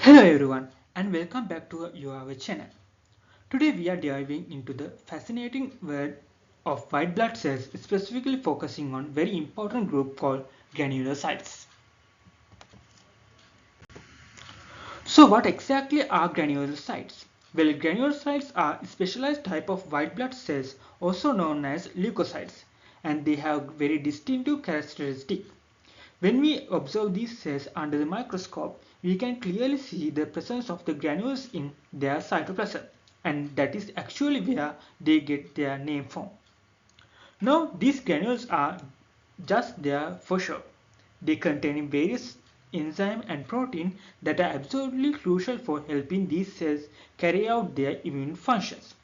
Hello everyone and welcome back to our channel. Today we are diving into the fascinating world of white blood cells, specifically focusing on very important group called granulocytes. So what exactly are granulocytes? Well, granulocytes are a specialized type of white blood cells also known as leukocytes, and they have very distinctive characteristics. When we observe these cells under the microscope, we can clearly see the presence of the granules in their cytoplasm, and that is actually where they get their name from. Now, these granules are just there for show. They contain various enzymes and protein that are absolutely crucial for helping these cells carry out their immune functions.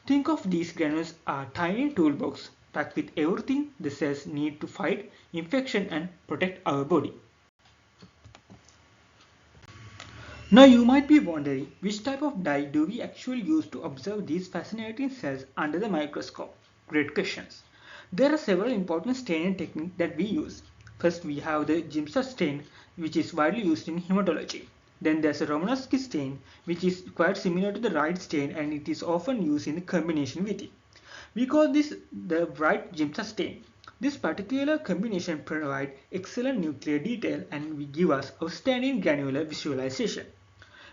Think of these granules as tiny toolbox packed with everything the cells need to fight infection and protect our body. Now you might be wondering which type of dye do we actually use to observe these fascinating cells under the microscope? Great questions. There are several important staining techniques that we use. First we have the Giemsa stain, which is widely used in hematology. Then there's a Romanowski stain, which is quite similar to the right stain and it is often used in combination with it. We call this the bright Giemsa stain. This particular combination provides excellent nuclear detail and we give us outstanding granular visualization.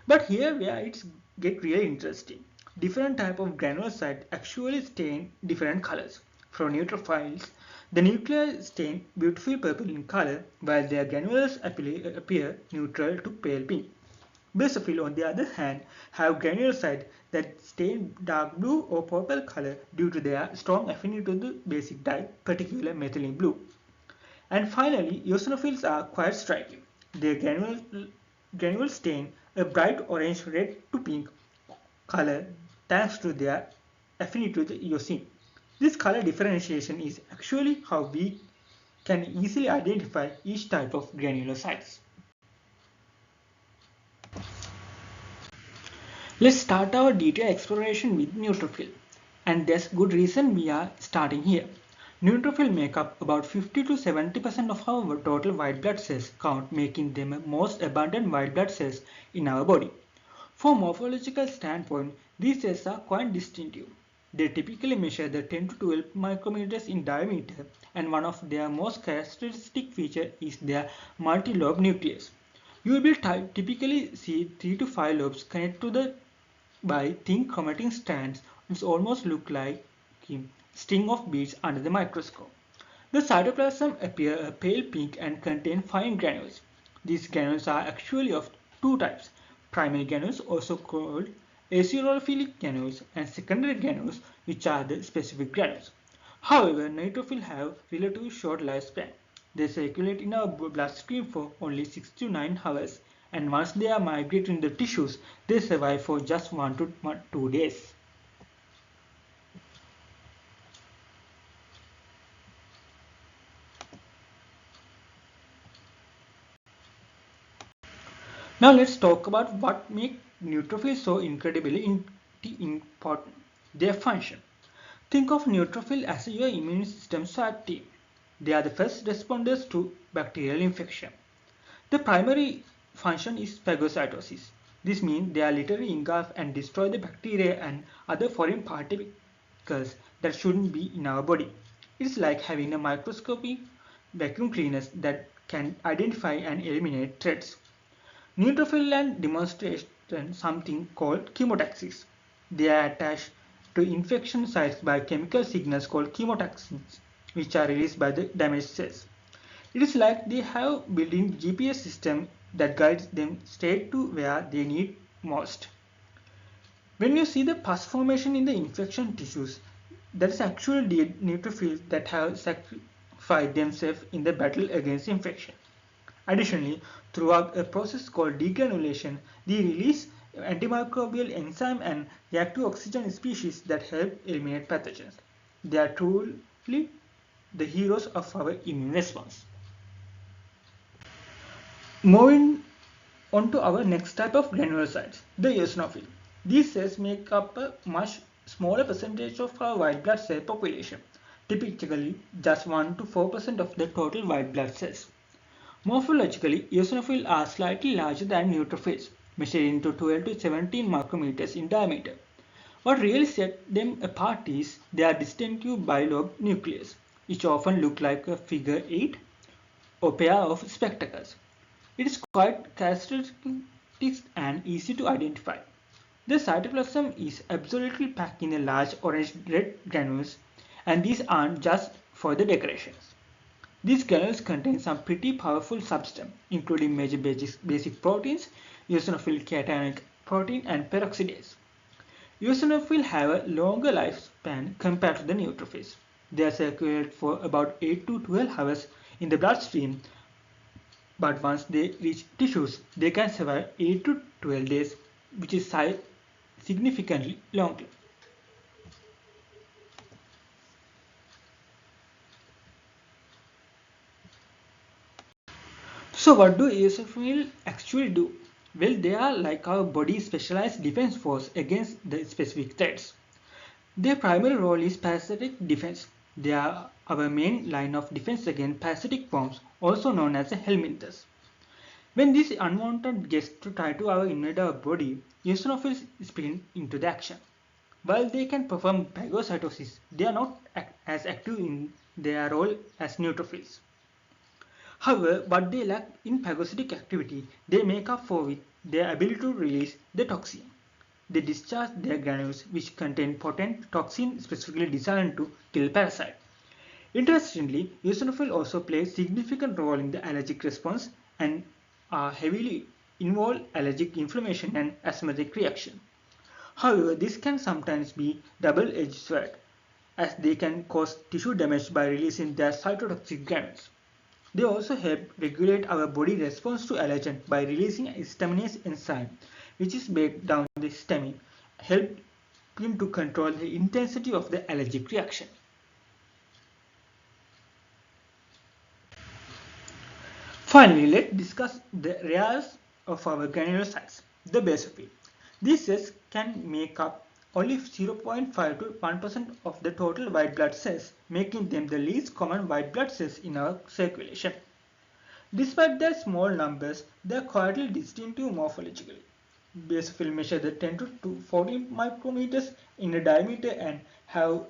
But here where it gets really interesting. Different type of granulocytes actually stain different colors. For neutrophils, the nuclear stain beautiful purple in color while their granules appear neutral to pale pink. Basophil, on the other hand, have granulocytes that stain dark blue or purple color due to their strong affinity to the basic dye, particularly methylene blue. And finally, eosinophils are quite striking. Their granules stain a bright orange red to pink color thanks to their affinity to the eosine. This color differentiation is actually how we can easily identify each type of granulocytes. Let's start our detailed exploration with neutrophil. And there's good reason we are starting here. Neutrophils make up about 50 to 70% of our total white blood cells count, making them the most abundant white blood cells in our body. From morphological standpoint, these cells are quite distinctive. They typically measure the 10 to 12 micrometers in diameter, and one of their most characteristic features is their multi-lobe nucleus. You will typically see 3 to 5 lobes connected to the by thin chromatin strands which almost look like a string of beads under the microscope. The cytoplasm appear a pale pink and contain fine granules. These granules are actually of two types: primary granules, also called eosinophilic granules, and secondary granules, which are the specific granules. However, neutrophils have relatively short lifespan. They circulate in our bloodstream for only 6 to 9 hours, and once they are migrated in the tissues, they survive for just 1 to 2 days. Now let's talk about what makes neutrophils so incredibly important. Their function. Think of neutrophils as your immune system SWAT team. They are the first responders to bacterial infection. The primary function is phagocytosis. This means they are literally engulf and destroy the bacteria and other foreign particles that shouldn't be in our body. It's like having a microscopic vacuum cleaners that can identify and eliminate threats. Neutrophils demonstrate something called chemotaxis. They are attached to infection sites by chemical signals called chemotaxins, which are released by the damaged cells. It is like they have built-in GPS system that guides them straight to where they need most. When you see the pus formation in the infection tissues, that is actually neutrophils that have sacrificed themselves in the battle against infection. Additionally, throughout a process called degranulation, they release antimicrobial enzyme and reactive oxygen species that help eliminate pathogens. They are truly the heroes of our immune response. Moving on to our next type of granulocytes, the eosinophil. These cells make up a much smaller percentage of our white blood cell population, typically just 1 to 4% of the total white blood cells. Morphologically, eosinophils are slightly larger than neutrophils. measuring to 12 to 17 micrometers in diameter. What really sets them apart is their distinctive bilobed nucleus, which often look like a figure 8 or pair of spectacles. It is quite characteristic and easy to identify. The cytoplasm is absolutely packed in a large orange-red granules, and these aren't just for the decorations. These granules contain some pretty powerful substance, including major basic proteins, eosinophil cationic protein, and peroxidase. Eosinophils have a longer lifespan compared to the neutrophils. They circulate for about 8 to 12 hours in the bloodstream, but once they reach tissues, they can survive 8 to 12 days, which is significantly longer. So what do eosinophils actually do? Well, they are like our body's specialized defense force against the specific threats. Their primary role is parasitic defense. They are our main line of defense against parasitic worms, also known as the helminthes. When these unwanted guests try to invade our body, eosinophils spring into the action. While they can perform phagocytosis, they are not as active in their role as neutrophils. However, what they lack in phagocytic activity, they make up for with their ability to release the toxin. They discharge their granules, which contain potent toxin specifically designed to kill parasite. Interestingly, eosinophils also play a significant role in the allergic response and are heavily involved allergic inflammation and asthmatic reaction. However, this can sometimes be double-edged sword, as they can cause tissue damage by releasing their cytotoxic granules. They also help regulate our body response to allergen by releasing a histaminase enzyme, which is break down the histamine, helping to control the intensity of the allergic reaction. Finally, let's discuss the rares of our granulocytes, the basophil. These cells can make up only 0.5 to 1% of the total white blood cells, making them the least common white blood cells in our circulation. Despite their small numbers, they are quietly distinctive morphologically. Basophil measure the 10 to 40 micrometers in a diameter and have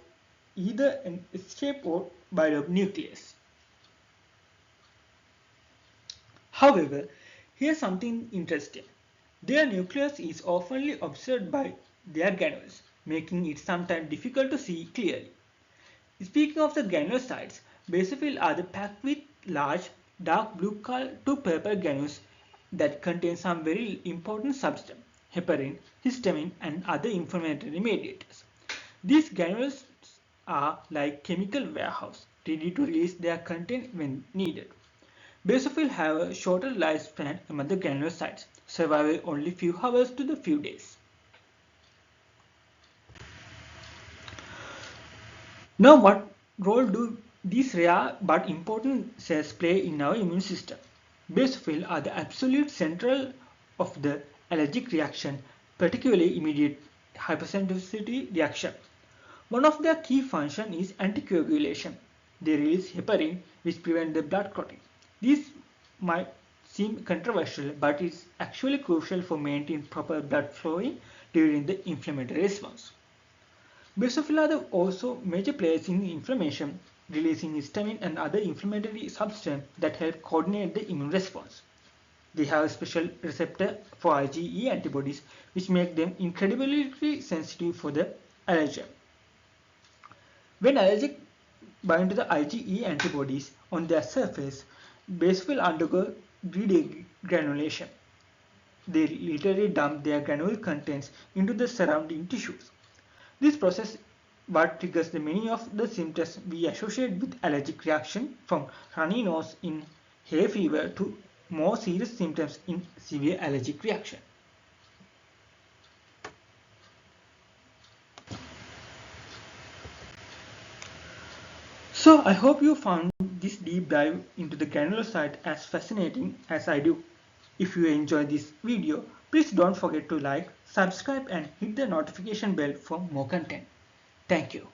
either an S-shaped or bilobed nucleus. However, here's something interesting. Their nucleus is often obscured by their granules, making it sometimes difficult to see clearly. Speaking of the granulocytes, basophils are packed with large, dark blue to purple granules that contain some very important substances, heparin, histamine, and other inflammatory mediators. These granules are like chemical warehouse, ready to release their content when needed. Basophils have a shorter lifespan among the granulocytes, surviving only few hours to the few days. Now, what role do these rare but important cells play in our immune system? Basophils are the absolute central of the allergic reaction, particularly immediate hypersensitivity reaction. One of their key functions is anticoagulation. They release heparin, which prevents the blood clotting. This might seem controversial, but it's actually crucial for maintaining proper blood flowing during the inflammatory response. Basophils are also major players in inflammation, releasing histamine and other inflammatory substances that help coordinate the immune response. They have a special receptor for IgE antibodies, which make them incredibly sensitive for the allergen. When allergic bind to the IgE antibodies on their surface, basophils undergo degranulation. They literally dump their granule contents into the surrounding tissues. This process what triggers the many of the symptoms we associate with allergic reaction, from runny nose in hay fever to more serious symptoms in severe allergic reaction. So I hope you found this deep dive into the granulocyte as fascinating as I do. If you enjoyed this video, please don't forget to like, subscribe and hit the notification bell for more content. Thank you.